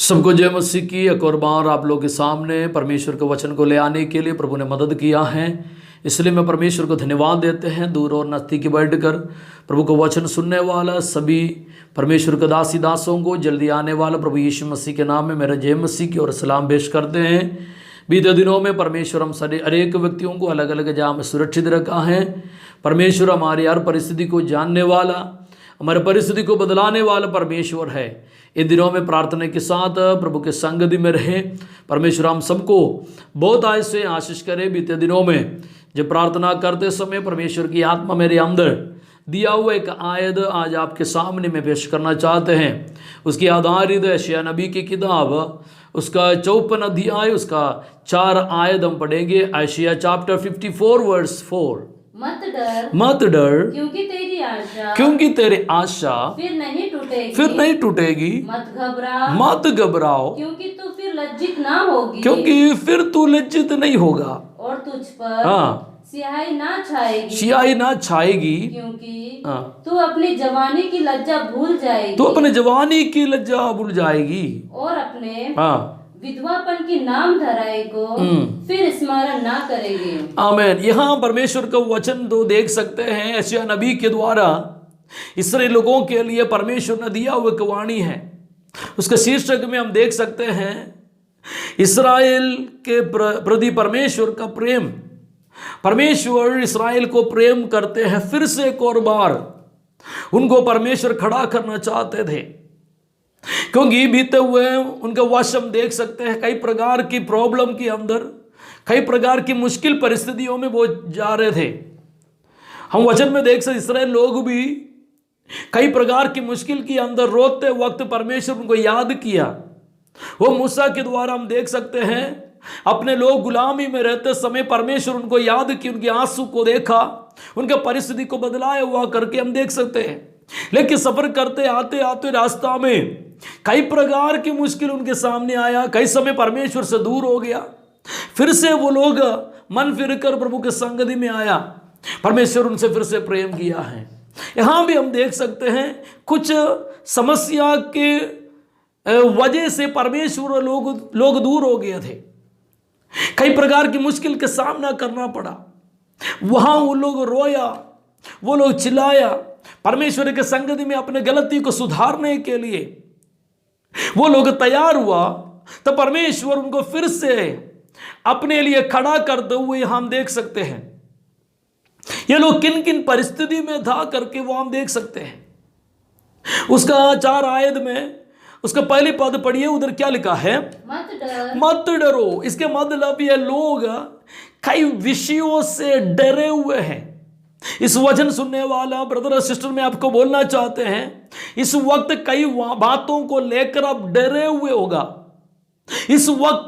सबको जय मसीह की। एक और बार आप लोग के सामने परमेश्वर के वचन को ले आने के लिए प्रभु ने मदद किया है, इसलिए मैं परमेश्वर को धन्यवाद देते हैं। दूर और नज़दीक बैठकर प्रभु को वचन सुनने वाला सभी परमेश्वर के दासी दासों को जल्दी आने वाला प्रभु यीशु मसीह के नाम में मेरा जय मसीह की और सलाम पेश करते हैं। बीते दिनों में परमेश्वर हम सारे अनेक व्यक्तियों को अलग अलग जगह में सुरक्षित रखा है। परमेश्वर हमारी हर परिस्थिति को जानने वाला, हमारे परिस्थिति को बदलाने वाला परमेश्वर है। इन दिनों में प्रार्थना के साथ प्रभु के संगति में रहे। परमेश्वर हम सबको बहुत आय से आशीष करे। बीते दिनों में जब प्रार्थना करते समय परमेश्वर की आत्मा मेरे अंदर दिया हुआ एक आयत आज आपके सामने में पेश करना चाहते हैं। उसकी आधारित यशायाह नबी की किताब उसका 54 अध्याय उसका 4 आयत हम पढ़ेंगे। यशायाह चैप्टर 54 वर्स 4। मत डर क्योंकि तेरी आशा फिर नहीं टूटेगी। मत घबराओ क्योंकि फिर तू लज्जित नहीं होगा और तुझ पर सियाही ना छाएगी क्योंकि तू अपनी जवानी की लज्जा भूल जाएगी और अपने विधवापन की नाम धराई को फिर स्मरण ना करेंगे। आमीन। यहाँ परमेश्वर का वचन तो देख सकते हैं यशायाह नबी के द्वारा इस्राएल लोगों के लिए परमेश्वर ने दिया हुआ वाणी है। उसके शीर्षक में हम देख सकते हैं इस्राएल के प्रति परमेश्वर का प्रेम। परमेश्वर इस्राएल को प्रेम करते हैं। फिर से एक और बार उनको परमेश्वर खड़ा करना चाहते थे, क्योंकि बीते हुए उनके वर्ष हम देख सकते हैं कई प्रकार की प्रॉब्लम के अंदर, कई प्रकार की मुश्किल परिस्थितियों में वो जा रहे थे। हम वचन में देख सकते इस्राएल लोग भी कई प्रकार की मुश्किल के अंदर रोते वक्त परमेश्वर उनको याद किया। वो मूसा के द्वारा हम देख सकते हैं अपने लोग गुलामी में रहते समय परमेश्वर उनको याद की, उनके आंसू को देखा, उनके परिस्थिति को बदलाया हुआ करके हम देख सकते हैं। लेकिन सफर करते आते आते रास्ता में कई प्रकार की मुश्किल उनके सामने आया, कई समय परमेश्वर से दूर हो गया। फिर से वो लोग मन फिरकर प्रभु के संगति में आया, परमेश्वर उनसे फिर से प्रेम किया है। यहां भी हम देख सकते हैं कुछ समस्या के वजह से परमेश्वर लोग दूर हो गए थे, कई प्रकार की मुश्किल के सामना करना पड़ा। वहां वो लोग रोया, वो लोग चिल्लाया, परमेश्वर के संगति में अपने गलती को सुधारने के लिए वो लोग तैयार हुआ, तो परमेश्वर उनको फिर से अपने लिए खड़ा करते हुए हम देख सकते हैं। ये लोग किन किन परिस्थिति में था करके वो हम देख सकते हैं। उसका 4 आयत में उसका पहली पद पढ़िए, उधर क्या लिखा है? मत डरो। इसके मतलब ये लोग कई विषयों से डरे हुए हैं। इस वचन सुनने वाला ब्रदर और सिस्टर में आपको बोलना चाहते हैं, इस वक्त कई बातों को लेकर आप डरे हुए होगा। इस वक्त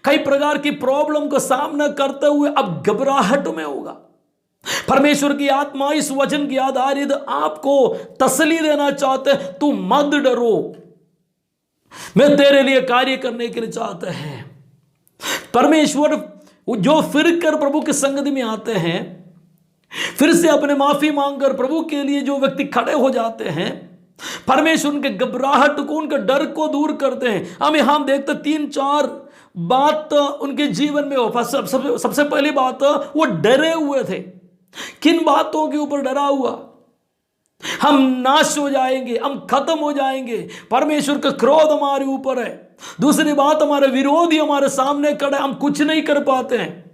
कई प्रकार की प्रॉब्लम का सामना करते हुए अब घबराहट में होगा। परमेश्वर की आत्मा इस वचन की आधारित आपको तसल्ली देना चाहते, तू मत डरो, मैं तेरे लिए कार्य करने के लिए चाहते हैं। परमेश्वर जो फिर कर प्रभु के संगति में आते हैं, फिर से अपने माफी मांगकर प्रभु के लिए जो व्यक्ति खड़े हो जाते हैं, परमेश्वर उनके घबराहट को, उनके डर को दूर करते हैं। हम देखते 3-4 बात उनके जीवन में हो। सबसे पहली बात, वो डरे हुए थे। किन बातों के ऊपर डरा हुआ? हम नाश हो जाएंगे, हम खत्म हो जाएंगे, परमेश्वर का क्रोध हमारे ऊपर है। दूसरी बात, हमारे विरोधी हमारे सामने खड़े, हम कुछ नहीं कर पाते हैं।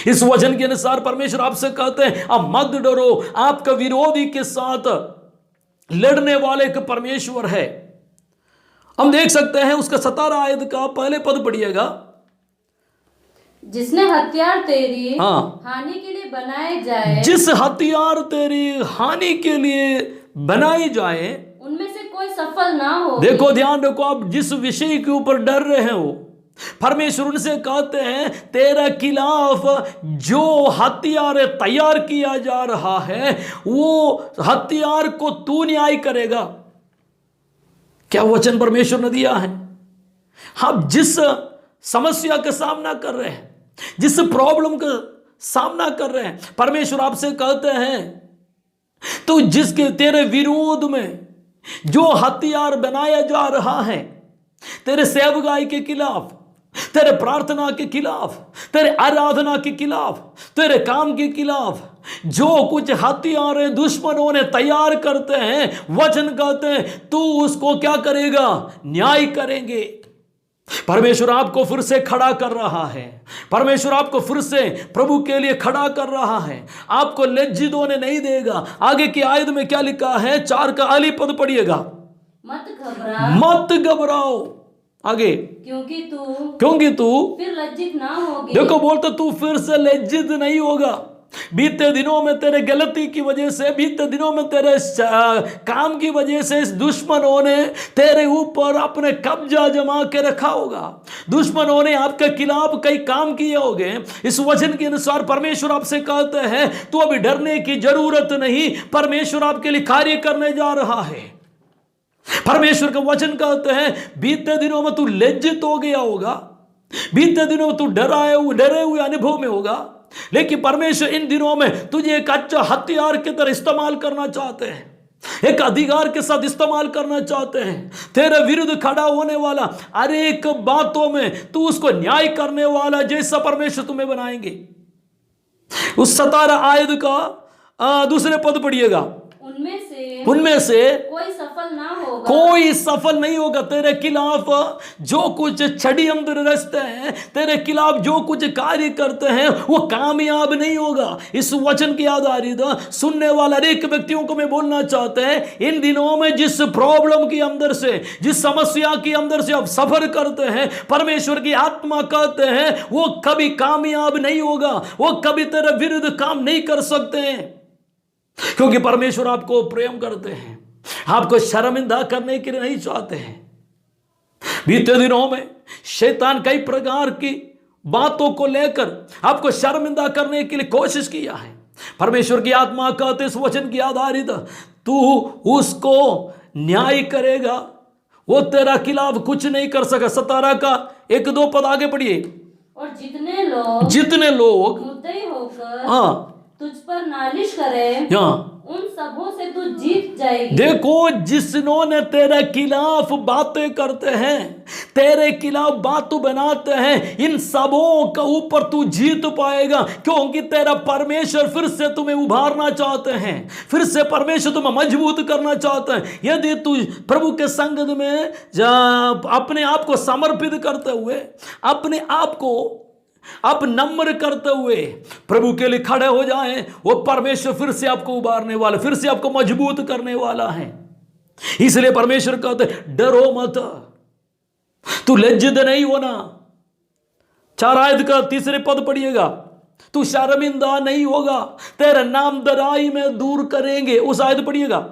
इस वचन के अनुसार परमेश्वर आपसे कहते हैं अब मत डरो, आपका विरोधी के साथ लड़ने वाले एक परमेश्वर है। हम देख सकते हैं उसका 17 आयत का पहले पद पढ़िएगा। जिसने हथियार तेरी हानि के लिए बनाए जाए, जिस हथियार तेरी हानि के लिए बनाई जाए उनमें से कोई सफल ना हो। देखो, ध्यान रखो, आप जिस विषय के ऊपर डर रहे हो, परमेश्वर उनसे कहते हैं तेरे खिलाफ जो हथियार तैयार किया जा रहा है वो हथियार को तू न्याय करेगा। क्या वचन परमेश्वर ने दिया है? हम जिस समस्या का सामना कर रहे हैं, जिस प्रॉब्लम का सामना कर रहे हैं, परमेश्वर आपसे कहते हैं तो जिसके तेरे विरोध में जो हथियार बनाया जा रहा है तेरे सेवकाई के खिलाफ, तेरे प्रार्थना के खिलाफ, तेरे आराधना के खिलाफ, तेरे काम के खिलाफ जो कुछ हथियार दुश्मनों ने तैयार करते हैं, वचन कहते हैं तू उसको क्या करेगा? न्याय करेंगे। परमेश्वर आपको फिर से खड़ा कर रहा है। परमेश्वर आपको फिर से प्रभु के लिए खड़ा कर रहा है। आपको लज्जित होने नहीं देगा। आगे की आयत में क्या लिखा है? 4 का अली पद पढ़िएगा। मत घबराओ। आगे, क्योंकि तू फिर लज्जित ना होगी। देखो, बोलते तू फिर से लज्जित नहीं होगा। बीते दिनों में तेरे गलती की वजह से, बीते दिनों में तेरे काम की वजह से इस दुश्मनों ने तेरे ऊपर अपने कब्जा जमा के रखा होगा। दुश्मनों ने आपके खिलाफ कई काम किए होंगे। इस वचन के अनुसार परमेश्वर आपसे कहते हैं तो अभी डरने की जरूरत नहीं, परमेश्वर आपके लिए कार्य करने जा रहा है। परमेश्वर का वचन कहते हैं बीते दिनों में तू लज्जित हो गया होगा, बीते दिनों में तू डरे हुए अनुभव में होगा, लेकिन परमेश्वर इन दिनों में तुझे एक अच्छा हथियार की तरह इस्तेमाल करना चाहते हैं, एक अधिकार के साथ इस्तेमाल करना चाहते हैं। तेरे विरुद्ध खड़ा होने वाला हर एक बातों में तू उसको न्याय करने वाला जैसा परमेश्वर तुम्हें बनाएंगे। उस 17 आयत का दूसरे पद पढ़िएगा। उनमें से कोई सफल नहीं होगा। तेरे खिलाफ जो कुछ षड्यंत्र रचते हैं, तेरे खिलाफ जो कुछ कार्य करते हैं, वो कामयाब नहीं होगा। इस वचन के आधारित सुनने वाला एक व्यक्तियों को मैं बोलना चाहते हैं, इन दिनों में जिस प्रॉब्लम के अंदर से, जिस समस्या के अंदर से आप सफर करते हैं, परमेश्वर की आत्मा कहते हैं वो कभी कामयाब नहीं होगा, वो कभी तेरे विरुद्ध काम नहीं कर सकते हैं, क्योंकि परमेश्वर आपको प्रेम करते हैं, आपको शर्मिंदा करने के लिए नहीं चाहते हैं। बीते दिनों में शैतान कई प्रकार की बातों को लेकर आपको शर्मिंदा करने के लिए कोशिश किया है। परमेश्वर की आत्मा कहते इस वचन की आधारित तू उसको न्याय करेगा, वो तेरा खिलाफ कुछ नहीं कर सका। 17 का 1-2 पद आगे पढ़िए। और जितने लोग मुद्दई होकर तुझ पर नालिश करे, उन सबों से तू जीत जाएगी। देखो, जिन्होंने तेरे खिलाफ बातें करते हैं, तेरे खिलाफ बातें बनाते हैं, इन सबों के ऊपर तू जीत पाएगा, क्योंकि तेरा परमेश्वर फिर से तुम्हें उभारना चाहते हैं, फिर से परमेश्वर तुम्हें मजबूत करना चाहते हैं। यदि तू प्रभु के संग में अपने आप को समर्पित करते हुए, अपने आप को आप नम्र करते हुए प्रभु के लिए खड़े हो जाएं, वो परमेश्वर फिर से आपको उबारने वाला, फिर से आपको मजबूत करने वाला है। इसलिए परमेश्वर कहते डरो मत, तू लज्जित नहीं होना। 4 आयत का 3 पद पढ़िएगा। तू शर्मिंदा नहीं होगा, तेरा नाम दराई में दूर करेंगे। उस आयत पढ़िएगा।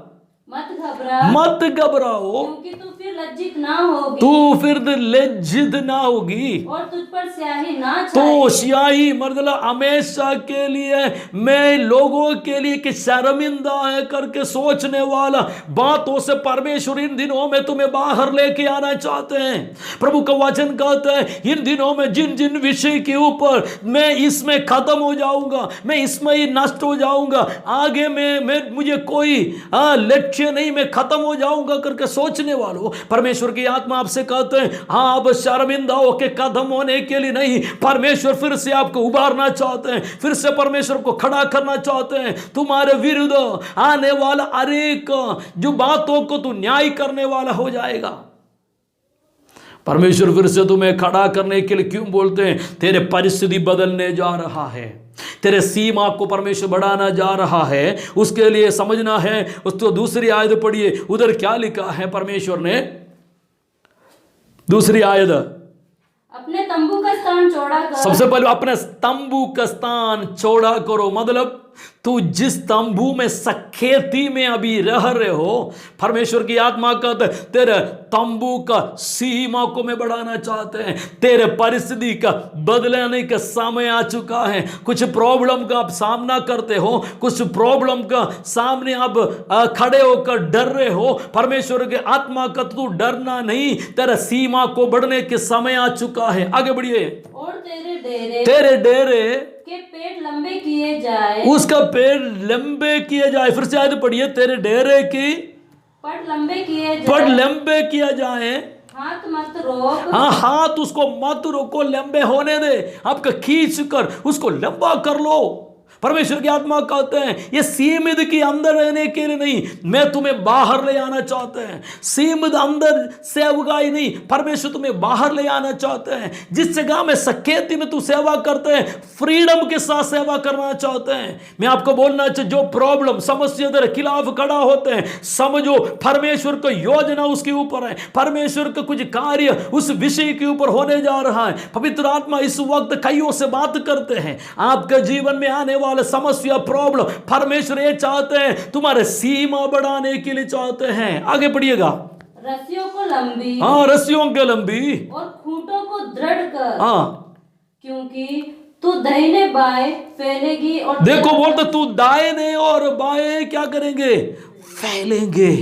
मत घबराओ, क्योंकि तू फिर लज्जित ना होगी, तू फिर लज्जित ना होगी, और तुझ पर स्याही ना छाएगी। तो स्याही मतलब हमेशा के लिए मैं लोगों के लिए कि शर्मिंदा है करके सोचने वाला बातों से परमेश्वर इन दिनों में तुम्हें बाहर लेके आना चाहते हैं। प्रभु का वचन कहता है इन दिनों में जिन जिन विषय के ऊपर मैं इसमें खत्म हो जाऊंगा, मैं इसमें ही नष्ट हो जाऊंगा, आगे में मुझे कोई लक्ष्य नहीं, मैं खत्म हो जाऊंगा करके सोचने वालों, परमेश्वर की आत्मा आपसे कहते हैं हाँ, अब शर्मिंदा होके खत्म होने के लिए नहीं, परमेश्वर फिर से आपको उबारना चाहते हैं, फिर से परमेश्वर को खड़ा करना चाहते हैं। तुम्हारे विरुद्ध आने वाला हर एक जो बातों को तू न्याय करने वाला हो जाएगा। परमेश्वर फिर से तुम्हें खड़ा करने के लिए क्यों बोलते हैं? तेरे परिस्थिति बदलने जा रहा है, तेरे सीमा को परमेश्वर बढ़ाना जा रहा है, उसके लिए समझना है। उसको दूसरी आयत पढ़िए, उधर क्या लिखा है परमेश्वर ने? दूसरी आयत, अपने तंबू का स्थान चौड़ा करो। सबसे पहले अपने तंबू का स्थान चौड़ा करो, मतलब तू जिस तंबू में सखेती में अभी रह रहे हो, परमेश्वर की आत्मा कहते तेरे तंबू का सीमा को मैं बढ़ाना चाहते हैं। तेरे परिस्थिति का बदलने का समय आ चुका है। कुछ प्रॉब्लम का आप सामना करते हो, कुछ प्रॉब्लम का सामने आप खड़े होकर डर रहे हो, परमेश्वर की आत्मा का तू डरना नहीं, तेरा सीमा को बढ़ने के समय आ चुका है। आगे बढ़िए। और तेरे डेरे के पेट लंबे किए जाए, उसका पेट लंबे किए जाए। फिर से आयत पढ़िए, तेरे डेरे की पट लंबे किए जाए, पट लंबे किया जाए, हाथ मत रोक, हाँ, हाथ उसको मत रोको, लंबे होने दे, आपका खींच कर उसको लंबा कर लो। परमेश्वर की आत्मा कहते हैं ये सीमित के अंदर रहने के लिए नहीं, मैं तुम्हें बाहर ले आना चाहते हैं। सीमित अंदर सेवकाई नहीं, परमेश्वर तुम्हें बाहर ले आना चाहते हैं। जिस जगह में सकेती में तू सेवा करते हैं, फ्रीडम के साथ सेवा करना चाहते हैं। मैं आपको बोलना चाहिए, जो प्रॉब्लम समस्या तेरे खिलाफ खड़ा होते हैं, समझो परमेश्वर को योजना उसके ऊपर है, परमेश्वर का कुछ कार्य उस विषय के ऊपर होने जा रहा है। पवित्र आत्मा इस वक्त कईयों से बात करते हैं, आपके जीवन में आने वाले समस्या प्रॉब्लम, परमेश्वर ये चाहते हैं तुम्हारे सीमा बढ़ाने के लिए चाहते हैं। आगे पढ़िएगा। रस्सियों को लंबी, हाँ, रस्सियों के लंबी और खूंटों को दृढ़ कर, हाँ, क्योंकि तू दाहिने बाएं फैलेगी। और देखो बोलते तू दाहिने और बाएं क्या करेंगे, फैलेंगे।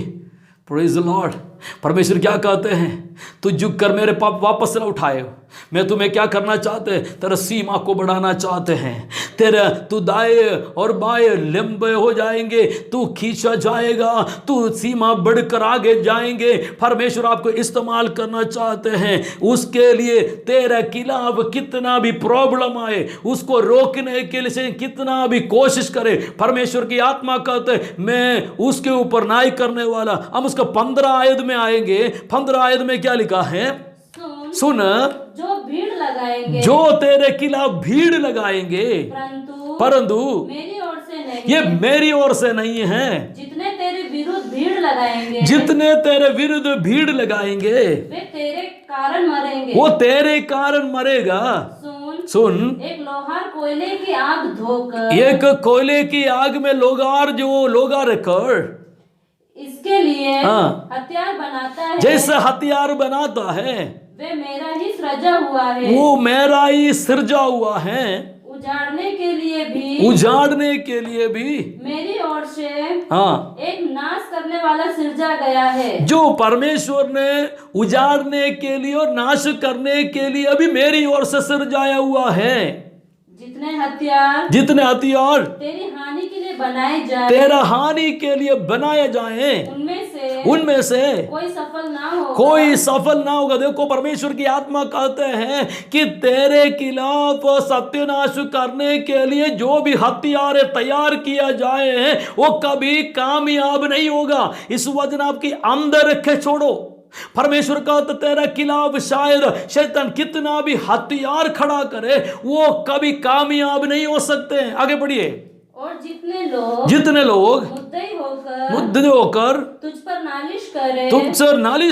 Praise the Lord. परमेश्वर क्या कहते हैं, तू झुक कर मेरे पाप वापस न उठाए। मैं तुम्हें क्या करना चाहते हैं, तेरा सीमा को बढ़ाना चाहते हैं। तेरा तू दाएं और बाएं लंबे हो जाएंगे, तू खींचा जाएगा, तू सीमा बढ़कर आगे जाएंगे। परमेश्वर आपको इस्तेमाल करना चाहते हैं। उसके लिए तेरे खिलाफ कितना भी प्रॉब्लम आए, उसको रोकने के लिए कितना भी कोशिश करे, परमेश्वर की आत्मा कहते मैं उसके ऊपर नाई करने वाला। हम उसका 15 आयत में आएंगे। 15 आयत में क्या लिखा है, सुन, जो भीड़ लगाएंगे, जो तेरे खिलाफ भीड़ लगाएंगे, परंतु मेरी ओर से नहीं, ये मेरी ओर से नहीं है। जितने तेरे विरुद्ध भीड़ लगाएंगे, जितने तेरे विरुद्ध भीड़ लगाएंगे, वे तेरे कारण मरेंगे। वो तेरे कारण मरेगा। सुन, एक लोहार कोयले की आग धोकर, एक कोयले की आग में लोगार रखकर इसके लिए हथियार बनाता है, जैसे हथियार बनाता है, वे मेरा ही सृजा हुआ है, वो मेरा ही सृजा हुआ है। उजाड़ने के लिए भी मेरी ओर से एक नाश करने वाला सिरजा गया है। जो परमेश्वर ने उजाड़ने के लिए और नाश करने के लिए अभी मेरी ओर से सिरजाया हुआ है। जितने हथियार तेरी हानि के लिए बनाए जाए, तेरा हानि के लिए बनाए जाए, उनमें से कोई सफल ना होगा। देखो परमेश्वर की आत्मा कहते हैं कि तेरे खिलाफ सत्यानाश करने के लिए जो भी हथियार तैयार किया जाए वो कभी कामयाब नहीं होगा। इस वजन आपके अंदर रखे छोड़ो। परमेश्वर का तो तेरा खिलाफ शायद शैतान कितना भी हथियार खड़ा करे, वो कभी कामयाब नहीं हो सकते हैं। आगे बढ़िए। और जितने लोग मुद्दे होकर तुझसे नालिश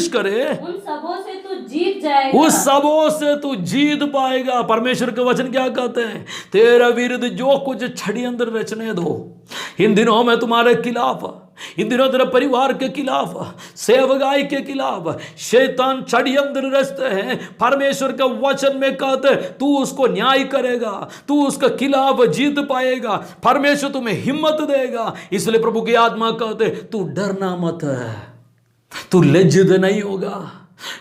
करे, उन सबों से तू जीत जाएगा, उस सबों से तू जीत पाएगा। परमेश्वर के वचन क्या कहते हैं, तेरा विरुद्ध जो कुछ षड्यंत्र रचने दो, इन दिनों में तुम्हारे खिलाफ, इन दिनों तेरे परिवार के खिलाफ, सेवकाई के खिलाफ शैतान षड्यंत्र रचते हैं। परमेश्वर के वचन में कहते तू उसको न्याय करेगा, तू उसके खिलाफ जीत पाएगा, परमेश्वर तुम्हें हिम्मत देगा। इसलिए प्रभु की आत्मा कहते तू डरना मत, तू लज्जित नहीं होगा,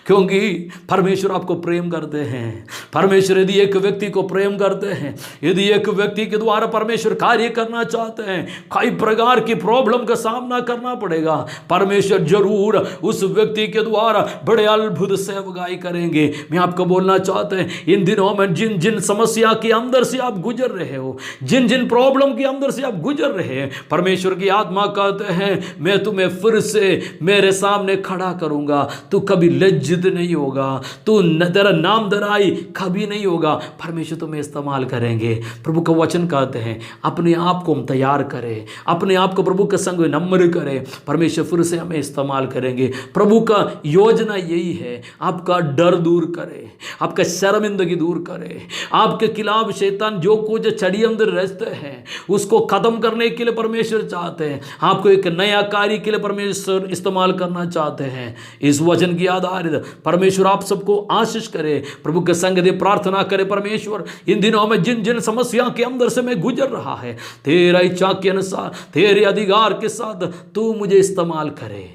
क्योंकि परमेश्वर आपको प्रेम करते हैं। परमेश्वर यदि एक व्यक्ति को प्रेम करते हैं, यदि एक व्यक्ति के द्वारा परमेश्वर कार्य करना चाहते हैं, कई प्रकार की प्रॉब्लम का सामना करना पड़ेगा, परमेश्वर जरूर उस व्यक्ति के द्वारा बड़े अद्भुत सेवकाई करेंगे। मैं आपको बोलना चाहते हैं, इन दिनों में जिन जिन समस्या के अंदर से आप गुजर रहे हो, जिन जिन प्रॉब्लम के अंदर से आप गुजर रहे हैं, परमेश्वर की आत्मा कहते हैं मैं तुम्हें फिर से मेरे सामने खड़ा करूंगा। तू कभी लज्जित नहीं होगा, तू तेरा नाम दराई कभी नहीं होगा। परमेश्वर तुम्हें इस्तेमाल करेंगे। प्रभु का वचन कहते हैं अपने आप को हम तैयार करें, अपने आप को प्रभु के संग नम्र करें, परमेश्वर फिर से हमें इस्तेमाल करेंगे। प्रभु का योजना यही है, आपका डर दूर करे, आपका शर्मिंदगी दूर करे, आपके खिलाफ शैतान जो कुछ षड्यंत्र रचते हैं उसको खत्म करने के लिए परमेश्वर चाहते हैं। आपको एक नया कार्य के लिए परमेश्वर इस्तेमाल करना चाहते हैं। इस वचन की आधारित परमेश्वर आप सबको आशीष करे। प्रभु के संग दे प्रार्थना करे, परमेश्वर इन दिनों में जिन जिन समस्या के अंदर से मैं गुजर रहा है, तेरा इच्छा के अनुसार तेरे अधिकार के साथ तू मुझे इस्तेमाल करे।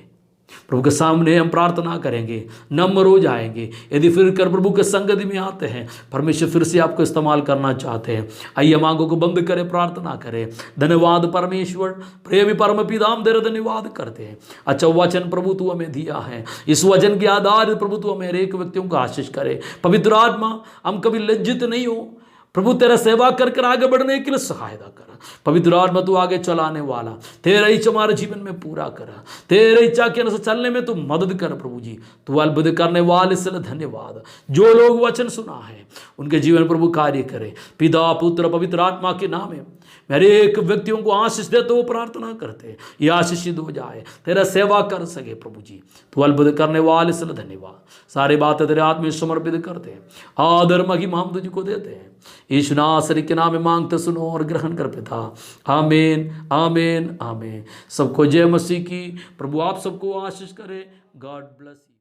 प्रभु के सामने हम प्रार्थना करेंगे, नम्र हो जाएंगे। यदि फिर कर प्रभु के संगति में आते हैं, परमेश्वर फिर से आपको इस्तेमाल करना चाहते हैं। आइए हम आंखों को बंद करें, प्रार्थना करें। धन्यवाद परमेश्वर, प्रेमी परम पिता, हम तेरा धन्यवाद करते हैं। अच्छा वचन प्रभु तू हमें दिया है, इस वचन के आधार प्रभु तू हमें हर एक व्यक्तियों को आशीष करे। पवित्र आत्मा, हम कभी लज्जित नहीं हो प्रभु, तेरा सेवा कर कर आगे बढ़ने के लिए सहायता करा। पवित्र आत्मा तू आगे चलाने वाला, तेरा इच्छा हमारे जीवन में पूरा करा, तेरे इच्छा के अनुसार चलने में तू मदद कर प्रभु जी। तू अद्भुत करने वाले इसलिए धन्यवाद। जो लोग वचन सुना है उनके जीवन प्रभु कार्य करे। पिता पुत्र पवित्र आत्मा के नाम में मेरे एक व्यक्तियों को आशीष दे, तो वो प्रार्थना करते हैं ये आशीषित हो जाए, तेरा सेवा कर सके प्रभु जी। तू अद्भुत करने वाले इसलिए धन्यवाद। सारी बातें तेरे हाथ में समर्पित करते हैं, आदर महिमा हम तुझको देते हैं। यीशु नासरी के नाम में मांगते सुनो और ग्रहण कर पिता। आमीन आमीन आमीन। सबको जय मसीह की। प्रभु आप सबको आशीष करे। God bless you.